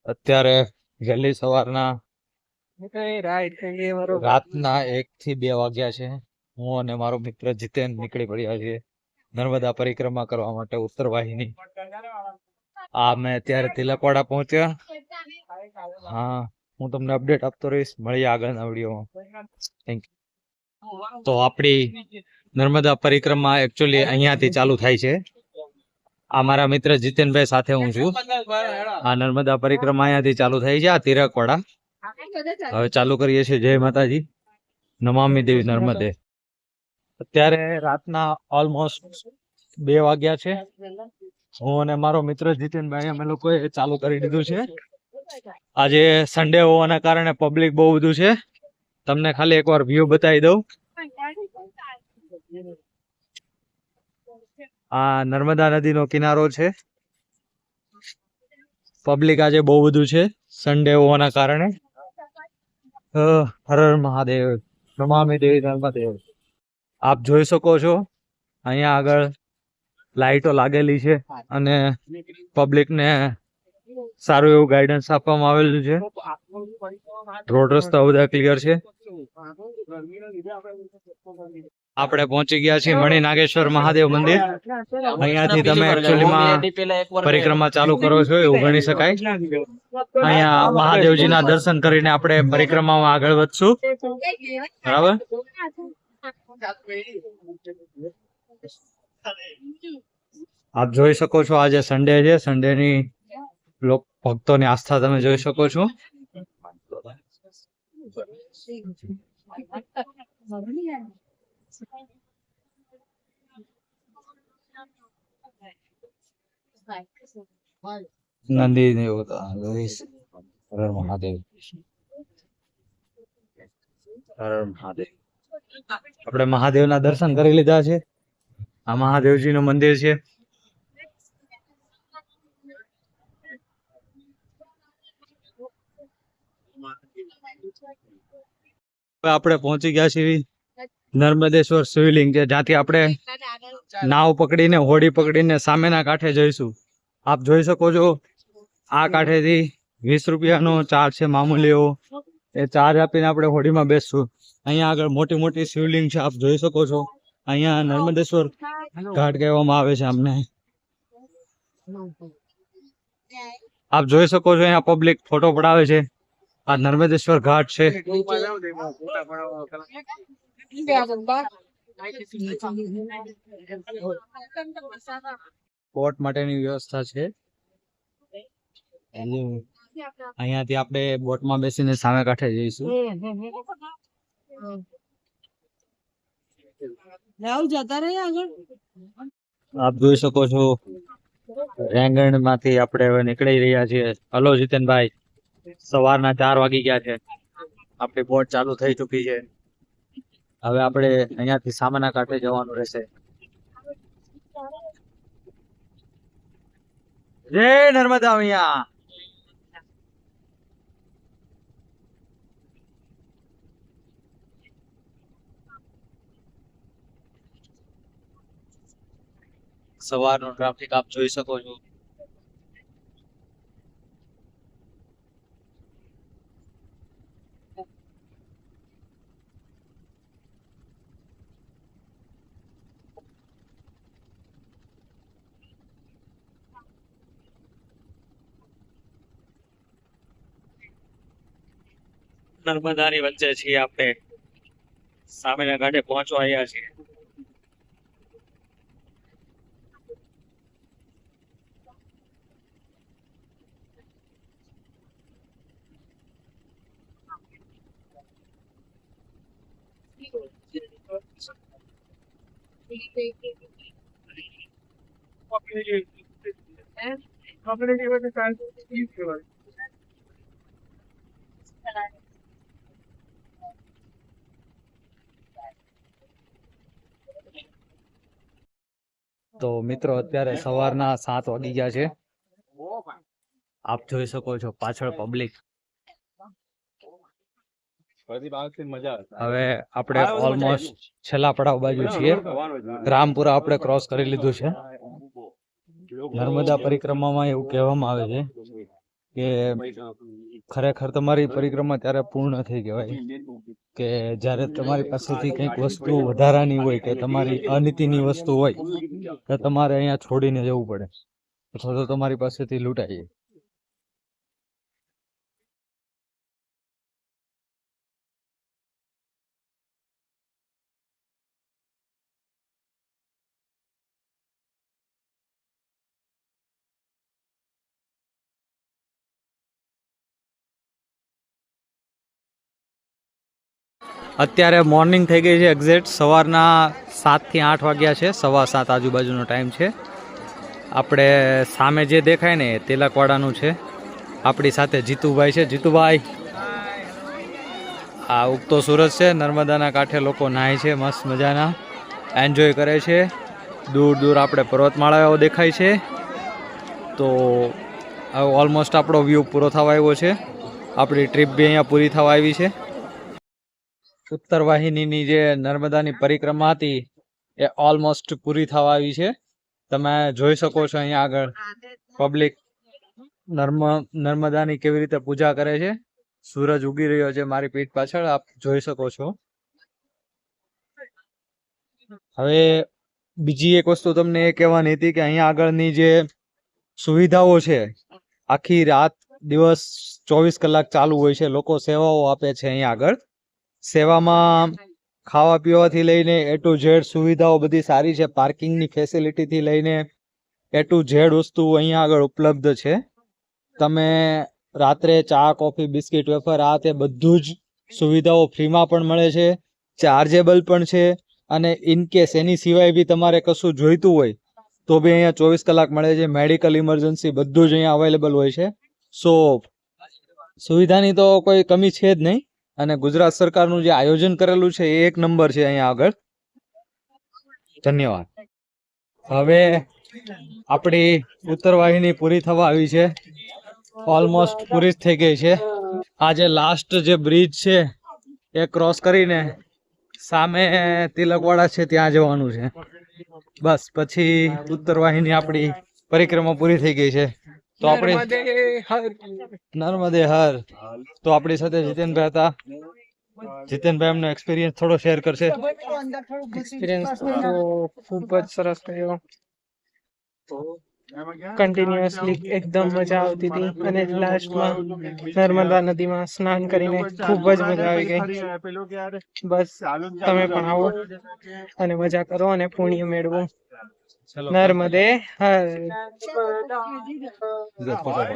અત્યારે વહેલી સવારના રાતના 1 થી 2 વાગ્યા છે. હું અને મારો મિત્ર જીતેન નીકળી પડ્યા છીએ નર્મદા પરિક્રમા કરવા માટે ઉત્તર વાહિની. મેં અત્યારે તિલકવાડા પહોંચ્યા. હા, હું તમને અપડેટ આપતો રહીશ. મળીએ આગળના વિડીયોમાં. Thank you. તો આપણી નર્મદા પરિક્રમા એકચ્યુઅલી અહીંયાથી ચાલુ થાય છે. આ મારા મિત્ર જીતેનભાઈ સાથે હું છું. આ નર્મદા પરિક્રમા અહીંયાથી ચાલુ થાય છે. આ તિલકવાડા. હવે ચાલુ કરીએ છીએ. જય માતાજી, નમામિ દેવી નર્મદે. અત્યારે રાતના ઓલમોસ્ટ 2 વાગ્યા છે. હું અને મારો મિત્ર જીતેનભાઈ અમે લોકોએ ચાલુ કરી દીધું છે. આજે સન્ડે હોવાના કારણે પબ્લિક બહુ બધું છે. તમને ખાલી એકવાર વ્યૂ બતાવી દઉં. આ નર્મદા નદીનો કિનારો છે. પબ્લિક આજે બહુ બધું છે સન્ડે હોવાના કારણે. હર હર મહાદેવ, નમામિ દેવી નર્મદે. આપ જોઈ શકો છો અહીંયા આગળ લાઈટો લાગેલી છે અને પબ્લિકને સારું એવું ગાઈડન્સ આપવામાં આવેલું છે. રોડ રસ્તા બધા ક્લિયર છે. આપણે પહોંચી ગયા છીએ મણિ નાગેશ્વર મહાદેવ મંદિર. અહીંયાથી તમે એકચ્યુઅલીમાં પરિક્રમા ચાલુ કરો છો એવું ગણી શકાય. અહીંયા મહાદેવજીના દર્શન કરીને આપણે પરિક્રમામાં આગળ વધશું. બરાબર. આપ જોઈ શકો છો આજે સન્ડે છે. સન્ડેની ભક્તોની આસ્થા તમે જોઈ શકો છો. નંદી હર મહાદેવ, હર મહાદેવ. આપણે મહાદેવના દર્શન કરી લીધા છે. આ મહાદેવજીનું મંદિર છે. આપણે પહોંચી ગયા છીએ નર્મદેશ્વર શિવલિંગ છે, જ્યાંથી આપણે નાવ પકડીને હોડી પકડીને સામેના કાંઠે જઈશું. આપ જોઈ શકો છો આ કાંઠેથી 20 રૂપિયાનો ચાર્જ છે મામૂલી એવો. એ ચાર્જ આપીને આપણે હોડીમાં બેસશું. અહીંયા આગળ મોટી મોટી શિવલિંગ છે. આપ જોઈ શકો છો. અહીંયા નર્મદેશ્વર ઘાટ કહેવામાં આવે છે અમને. આપ જોઈ શકો છો અહીંયા પબ્લિક ફોટો પડાવે છે. આ નર્મદેશ્વર ઘાટ છે. બોટ માટેની વ્યવસ્થા છે. અહીંયાથી આપણે બોટમાં બેસીને સામે કાંઠે જઈશું. આપ જોઈ શકો છો રેંગણ માંથી આપણે હવે નીકળી રહ્યા છીએ. હલો જીતેનભાઈ, સવારના 4 વાગી ગયા છે. આપણી બોટ ચાલુ થઈ ચુકી છે. હવે આપણે અહીંયાથી સામેના કાંઠે જવાનું રહેશે. જય નર્મદા મૈયા. સવારનો ટ્રાફિક આપ જોઈ શકો છો. નર્મદાની વચ્ચે છીએ આપણે. સામેના કાંઠે પહોંચવા આવ્યા છીએ. તો મિત્રો અત્યારે સવારના 7 વાગી ગયા છે. આપ જોઈ શકો છો પાછળ પબ્લિક. હવે આપણે ઓલમોસ્ટ છેલ્લા પડાવ બાજુ છીએ. રામપુરા આપણે ક્રોસ કરી લીધું છે. નર્મદા પરિક્રમામાં એવું કહેવામાં આવે છે કે ખરેખર તમારી પરિક્રમા ત્યારે પૂર્ણ થઈ કહેવાય કે જ્યારે તમારી પાસેથી કંઈક વસ્તુ વધારાની હોય કે તમારી અનીતિની વસ્તુ હોય તો તમારે અહીંયા છોડીને જવું પડે અથવા તો તમારી પાસેથી લૂંટાઈ જાય. અત્યારે મોર્નિંગ થઈ ગઈ છે, એક્ઝેક્ટ સવારના 7 થી 8 વાગ્યા છે, 7:15 આજુબાજુનો ટાઈમ છે. આપણે સામે જે દેખાય ને તિલકવાડાનું છે. આપણી સાથે જીતુભાઈ છે. જીતુભાઈ, આ ઉગતો સૂરજ છે, નર્મદાના કાંઠે લોકો નાય છે, મસ્ત મજાના એન્જોય કરે છે. દૂર દૂર આપણે પર્વતમાળાઓ દેખાય છે. તો ઓલમોસ્ટ આપણો વ્યૂ પૂરો થવા આવ્યો છે. આપણી ટ્રીપ બી અહીંયા પૂરી થવા આવી છે. ઉત્તર વાહિનીની જે નર્મદાની પરિક્રમા હતી એ ઓલમોસ્ટ પૂરી થવા આવી છે. તમે જોઈ શકો છો અહીંયા આગળ પબ્લિક નર્મદાની કેવી રીતે પૂજા કરે છે. સૂરજ ઉગી રહ્યો છે મારી પીઠ પાછળ, આપ જોઈ શકો છો. હવે બીજી એક વસ્તુ તમને એ કહેવાની હતી કે અહીંયા આગળની જે સુવિધાઓ છે આખી રાત દિવસ 24 કલાક ચાલુ હોય છે. લોકો સેવાઓ આપે છે અહીંયા આગળ. સેવામાં ખાવા પીવાથી લઈને A to Z સુવિધાઓ બધી સારી છે. પાર્કિંગની ફેસિલિટીથી લઈને A to Z વસ્તુ અહીંયા આગળ ઉપલબ્ધ છે. તમે રાત્રે ચા, કોફી, બિસ્કિટ, વેફર આ તે બધું જ સુવિધાઓ ફ્રીમાં પણ મળે છે, ચાર્જેબલ પણ છે. અને ઇન કેસ એની સિવાય બી તમારે કશું જોઈતું હોય તો બી અહીંયા 24 કલાક મળે છે. મેડિકલ ઇમરજન્સી બધું જ અહીંયા અવેલેબલ હોય છે. સો સુવિધાની તો કોઈ કમી છે જ નહીં. અને ગુજરાત સરકારનું જે આયોજન કરેલું છે એ એક નંબર છે અહીંયા આગળ. ધન્યવાદ. હવે આપણી ઉત્તર વાહિની પૂરી થવા આવી છે, ઓલમોસ્ટ પૂરી જ થઈ ગઈ છે. આ જે લાસ્ટ જે બ્રિજ છે એ ક્રોસ કરીને સામે તિલકવાડા છે ત્યાં જવાનું છે. બસ પછી ઉત્તર વાહિની આપણી પરિક્રમા પૂરી થઈ ગઈ છે. તો આપણે નર્મદે હર. તો આપણી સાથે જીતેનભાઈ હતા. જીતેનભાઈ એમનો એક્સપિરિયન્સ થોડો શેર કરશે. એક્સપિરિયન્સ તો ખૂબ જ સરસ રહ્યો. કન્ટિન્યુઅસલી એકદમ મજા આવતી હતી અને લાસ્ટમાં નર્મદા નદીમાં સ્નાન કરીને ખૂબ જ મજા આવી ગઈ. બસ તમે પણ આવો અને મજા કરો અને પુણ્ય મેળવો. નર્મદે હર.